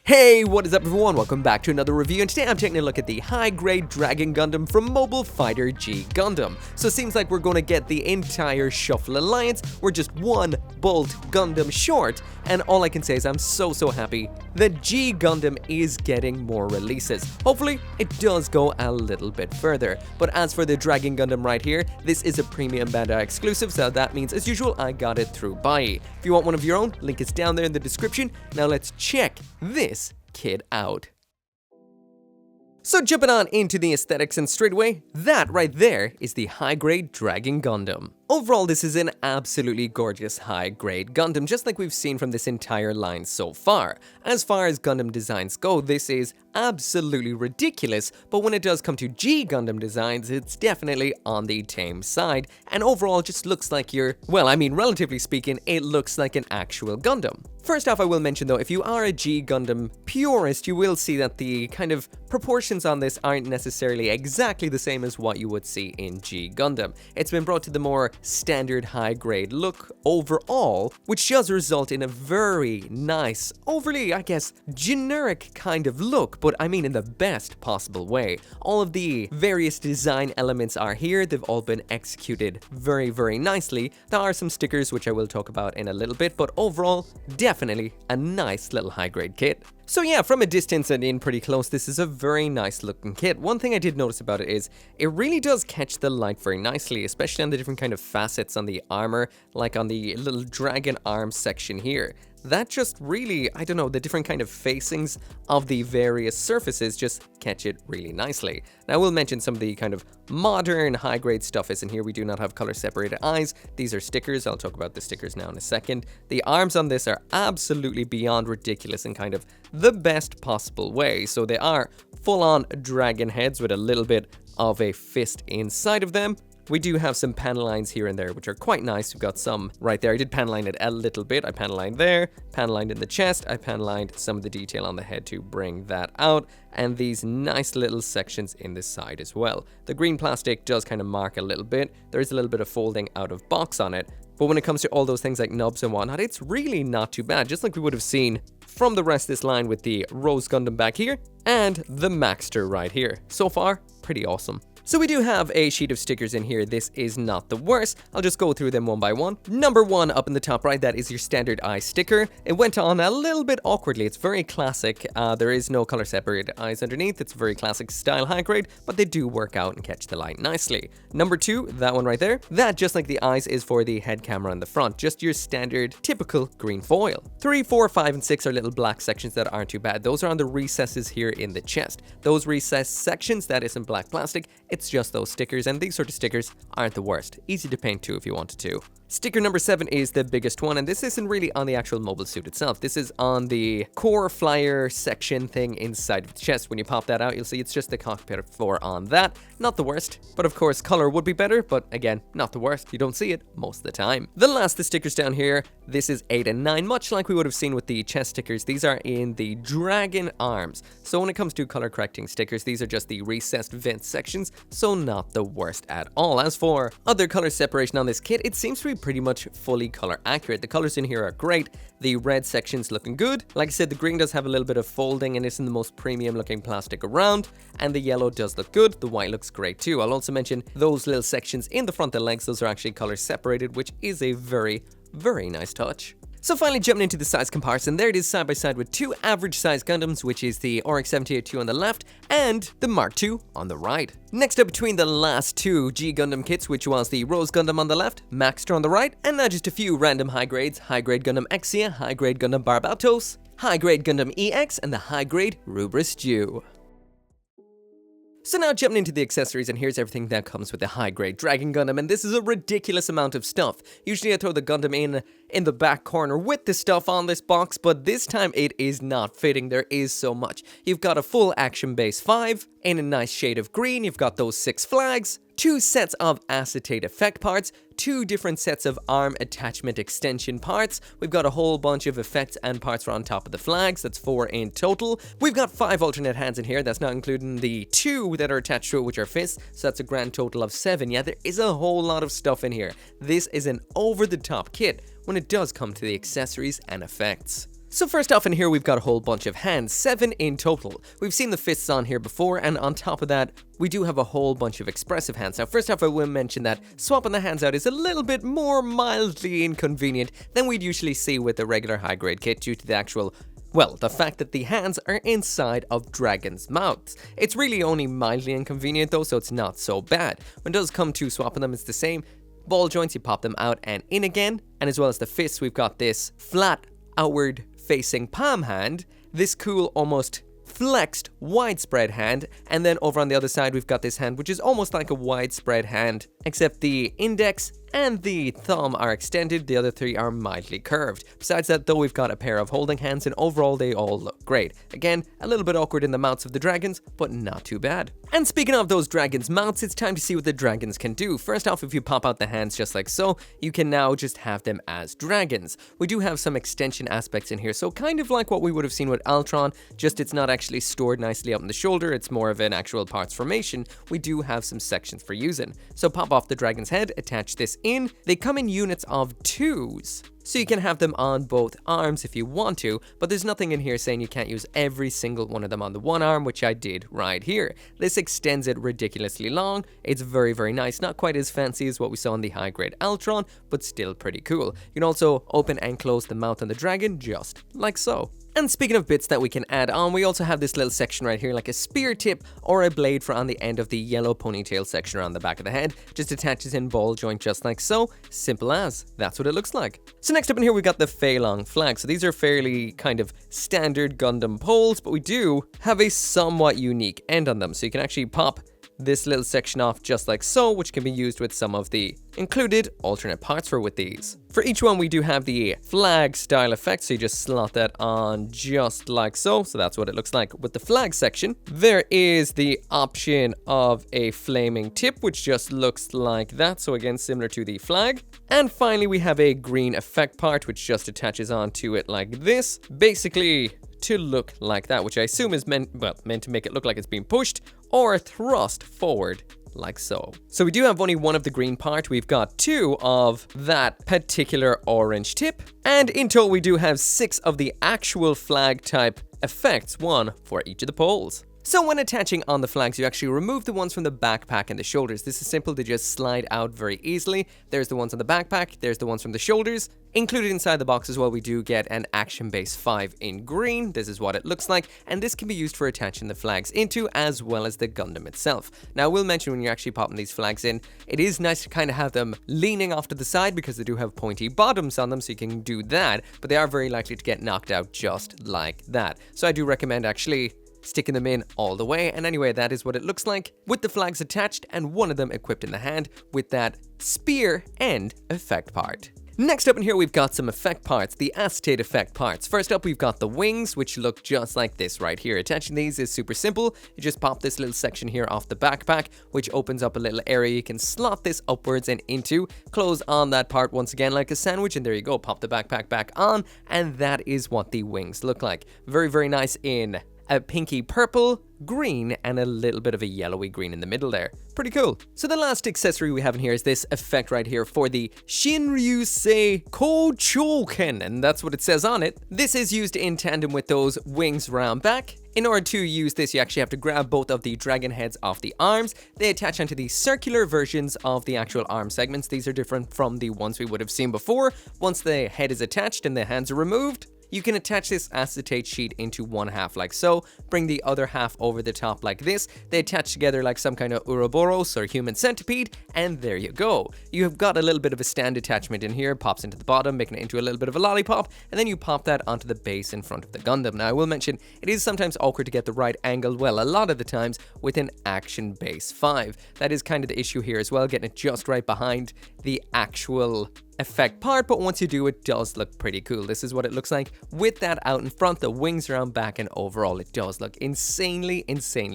Hey, what is up everyone? Welcome back to another review, and today I'm taking a look at the high-grade Dragon Gundam from Mobile Fighter G Gundam. So it seems like we're going to get the entire Shuffle Alliance. We're just one Bolt Gundam short, and all I can say is I'm so happy that G Gundam is getting more releases. Hopefully, it does go a little bit further. But as for the Dragon Gundam right here, this is a premium Bandai exclusive, so that means as usual I got it through Bai. If you want one of your own, link is down there in the description. Now let's check this kid out. So jumping on into the aesthetics, and straight away, that right there is the high-grade Dragon Gundam. Overall, this is an absolutely gorgeous high-grade Gundam, just like we've seen from this entire line so far. As far as Gundam designs go, this is absolutely ridiculous, but when it does come to G Gundam designs, it's definitely on the tame side, and overall just looks like relatively speaking, it looks like an actual Gundam. First off, I will mention though, if you are a G Gundam purist, you will see that the kind of proportions on this aren't necessarily exactly the same as what you would see in G Gundam. It's been brought to the more standard high-grade look overall, which does result in a very nice, overly, I guess, generic kind of look, but I mean in the best possible way. All of the various design elements are here. They've all been executed very nicely. There are some stickers which I will talk about in a little bit, but overall, definitely a nice little high-grade kit. So yeah, from a distance and in pretty close, this is a very nice looking kit. One thing I did notice about it is it really does catch the light very nicely, especially on the different kind of facets on the armor, like on the little dragon arm section here. That just really, I don't know, the different kind of facings of the various surfaces just catch it really nicely. Now I will mention some of the kind of modern high-grade stuff is in here. We do not have color separated eyes. These are stickers. I'll talk about the stickers now in a second. The arms on this are absolutely beyond ridiculous in kind of the best possible way. So they are full-on dragon heads with a little bit of a fist inside of them. We do have some panel lines here and there, which are quite nice. We've got some right there. I did panel line it a little bit. I panel lined there, panel lined in the chest. I panel lined some of the detail on the head to bring that out. And these nice little sections in this side as well. The green plastic does kind of mark a little bit. There is a little bit of folding out of box on it. But when it comes to all those things like nubs and whatnot, it's really not too bad. Just like we would have seen from the rest of this line with the Rose Gundam back here and the Maxter right here. So far, pretty awesome. So we do have a sheet of stickers in here. This is not the worst. I'll just go through them one by one. Number one up in the top right, that is your standard eye sticker. It went on a little bit awkwardly. It's very classic. There is no color separated eyes underneath. It's very classic style high grade, but they do work out and catch the light nicely. Number two, that one right there. That, just like the eyes, is for the head camera in the front. Just your standard, typical green foil. 3, 4, 5, and 6 are little black sections that aren't too bad. Those are on the recesses here in the chest. Those recessed sections, that isn't black plastic. It's just those stickers, and these sort of stickers aren't the worst. Easy to paint too if you wanted to. Sticker number 7 is the biggest one, and this isn't really on the actual mobile suit itself. This is on the core flyer section thing inside of the chest. When you pop that out, you'll see it's just the cockpit floor on that. Not the worst, but of course color would be better, but again, not the worst. You don't see it most of the time. The last of the stickers down here, this is 8 and 9, much like we would have seen with the chest stickers. These are in the dragon arms. So when it comes to color correcting stickers, these are just the recessed vent sections, so not the worst at all. As for other color separation on this kit, it seems to be pretty much fully color accurate. The colors in here are great. The red section's looking good. Like I said, the green does have a little bit of folding and isn't the most premium looking plastic around. And the yellow does look good. The white looks great too. I'll also mention those little sections in the front of the legs. Those are actually color separated, which is a very nice touch. So finally jumping into the size comparison, there it is side by side with two average size Gundams, which is the RX 782 on the left and the Mark II on the right. Next up between the last two G Gundam kits, which was the Rose Gundam on the left, Maxter on the right, and now just a few random high grades: high grade Gundam Exia, high grade Gundam Barbatos, high grade Gundam EX, and the high grade Rubris Jew. So now jumping into the accessories, and here's everything that comes with the high-grade Dragon Gundam, and this is a ridiculous amount of stuff. Usually I throw the Gundam in the back corner with the stuff on this box, but this time it is not fitting. There is so much. You've got a full action base 5 in a nice shade of green. You've got those 6 flags, 2 sets of acetate effect parts, 2 different sets of arm attachment extension parts. We've got a whole bunch of effects and parts on top of the flags. That's 4 in total. We've got 5 alternate hands in here. That's not including the 2 that are attached to it, which are fists. So that's a grand total of 7. Yeah, there is a whole lot of stuff in here. This is an over-the-top kit when it does come to the accessories and effects. So first off in here we've got a whole bunch of hands, 7 in total. We've seen the fists on here before, and on top of that, we do have a whole bunch of expressive hands. Now first off I will mention that swapping the hands out is a little bit more mildly inconvenient than we'd usually see with a regular high grade kit due to the actual, well, the fact that the hands are inside of dragons' mouths. It's really only mildly inconvenient though, so it's not so bad. When it does come to swapping them, it's the same. Ball joints, you pop them out and in again, and as well as the fists, we've got this flat outward facing palm hand, this cool almost flexed widespread hand, and then over on the other side we've got this hand which is almost like a widespread hand, except the index and the thumb are extended, the other 3 are mildly curved. Besides that though, we've got a pair of holding hands, and overall they all look great. Again, a little bit awkward in the mouths of the dragons, but not too bad. And speaking of those dragons' mouths, it's time to see what the dragons can do. First off, if you pop out the hands just like so, you can now just have them as dragons. We do have some extension aspects in here, so kind of like what we would have seen with Altron, just it's not actually stored nicely up in the shoulder, it's more of an actual parts formation. We do have some sections for using. So pop off the dragon's head, attach this in. They come in units of 2s. So you can have them on both arms if you want to, but there's nothing in here saying you can't use every single one of them on the one arm, which I did right here. This extends it ridiculously long. It's very, very nice. Not quite as fancy as what we saw on the high grade Altron, but still pretty cool. You can also open and close the mouth on the dragon, just like so. And speaking of bits that we can add on, we also have this little section right here, like a spear tip or a blade for on the end of the yellow ponytail section around the back of the head. Just attaches in ball joint just like so. Simple as. That's what it looks like. So next up in here we've got the Fei Long flag. So these are fairly kind of standard Gundam poles, but we do have a somewhat unique end on them. So you can actually pop this little section off just like so, which can be used with some of the included alternate parts with these. For each one we do have the flag style effect, so you just slot that on just like so. So that's what it looks like with the flag section. There is the option of a flaming tip, which just looks like that, so again similar to the flag. And finally we have a green effect part, which just attaches onto it like this, basically to look like that, which I assume is meant to make it look like it's being pushed or thrust forward like so. So we do have only one of the green part. We've got 2 of that particular orange tip, and in total we do have 6 of the actual flag type effects, 1 for each of the poles. So when attaching on the flags, you actually remove the ones from the backpack and the shoulders. This is simple to just slide out very easily. There's the ones on the backpack, there's the ones from the shoulders. Included inside the box as well, we do get an action base 5 in green. This is what it looks like, and this can be used for attaching the flags into, as well as the Gundam itself. Now I will mention when you're actually popping these flags in, it is nice to kind of have them leaning off to the side because they do have pointy bottoms on them, so you can do that, but they are very likely to get knocked out just like that. So I do recommend actually sticking them in all the way, and anyway, that is what it looks like with the flags attached and one of them equipped in the hand with that spear end effect part. Next up in here we've got some effect parts, the acetate effect parts. First up we've got the wings, which look just like this right here. Attaching these is super simple. You just pop this little section here off the backpack, which opens up a little area you can slot this upwards and into. Close on that part once again like a sandwich, and there you go. Pop the backpack back on, and that is what the wings look like. Very, very nice in a pinky purple, green, and a little bit of a yellowy green in the middle there. Pretty cool. So the last accessory we have in here is this effect right here for the Shinryusei Kochoken, and that's what it says on it. This is used in tandem with those wings round back. In order to use this, you actually have to grab both of the dragon heads off the arms. They attach onto the circular versions of the actual arm segments. These are different from the ones we would have seen before. Once the head is attached and the hands are removed, you can attach this acetate sheet into one half like so, bring the other half over the top like this. They attach together like some kind of Ouroboros or human centipede, and there you go. You have got a little bit of a stand attachment in here, pops into the bottom, making it into a little bit of a lollipop, and then you pop that onto the base in front of the Gundam. Now I will mention, it is sometimes awkward to get the right angle, well, a lot of the times with an action base 5. That is kind of the issue here as well, getting it just right behind the actual effect part, but once you do, it does look pretty cool. This is what it looks like with that out in front, the wings around back, and overall it does look insanely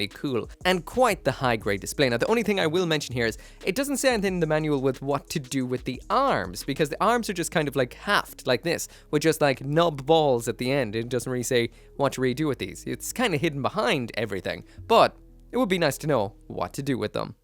cool and quite the high grade display. Now the only thing I will mention here is it doesn't say anything in the manual with what to do with the arms, because the arms are just kind of like haft like this with just like nub balls at the end. It doesn't really say what to really do with these. It's kind of hidden behind everything, but it would be nice to know what to do with them.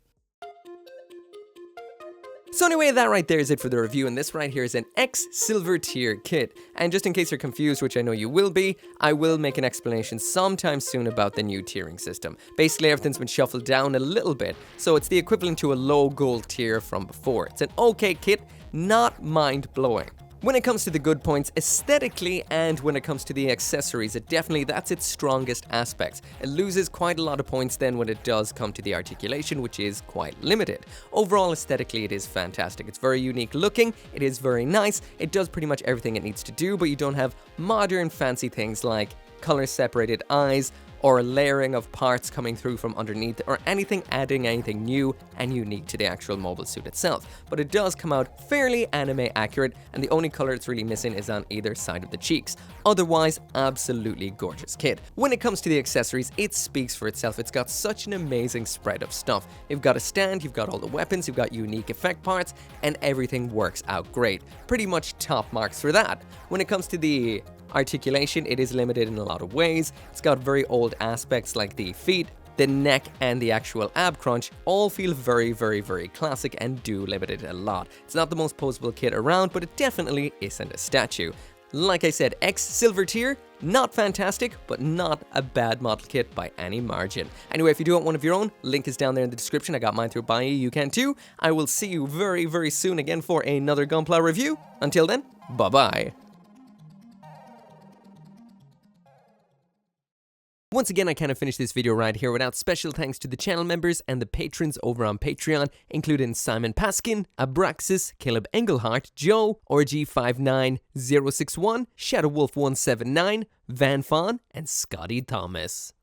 So anyway, that right there is it for the review, and this right here is an X Silver Tier kit. And just in case you're confused, which I know you will be, I will make an explanation sometime soon about the new tiering system. Basically, everything's been shuffled down a little bit, so it's the equivalent to a low gold tier from before. It's an okay kit, not mind-blowing. When it comes to the good points aesthetically and when it comes to the accessories, that's its strongest aspect. It loses quite a lot of points then when it does come to the articulation, which is quite limited. Overall, aesthetically, it is fantastic. It's very unique looking, it is very nice, it does pretty much everything it needs to do, but you don't have modern fancy things like color separated eyes, or layering of parts coming through from underneath, or anything adding anything new and unique to the actual mobile suit itself. But it does come out fairly anime accurate, and the only color it's really missing is on either side of the cheeks. Otherwise, absolutely gorgeous kit. When it comes to the accessories, it speaks for itself. It's got such an amazing spread of stuff. You've got a stand, you've got all the weapons, you've got unique effect parts, and everything works out great. Pretty much top marks for that. When it comes to the articulation, it is limited in a lot of ways. It's got very old aspects like the feet, the neck, and the actual ab crunch all feel very, very, very classic and do limit it a lot. It's not the most posable kit around, but it definitely isn't a statue. Like I said, X Silver Tier, not fantastic, but not a bad model kit by any margin. Anyway, if you do want one of your own, link is down there in the description. I got mine through buying, you can too. I will see you very, very soon again for another Gunpla review. Until then, bye-bye. Once again, I kind of finished this video right here without special thanks to the channel members and the patrons over on Patreon, including Simon Paskin, Abraxas, Caleb Engelhart, Joe, RG59061, ShadowWolf179, Van Fawn, and Scotty Thomas.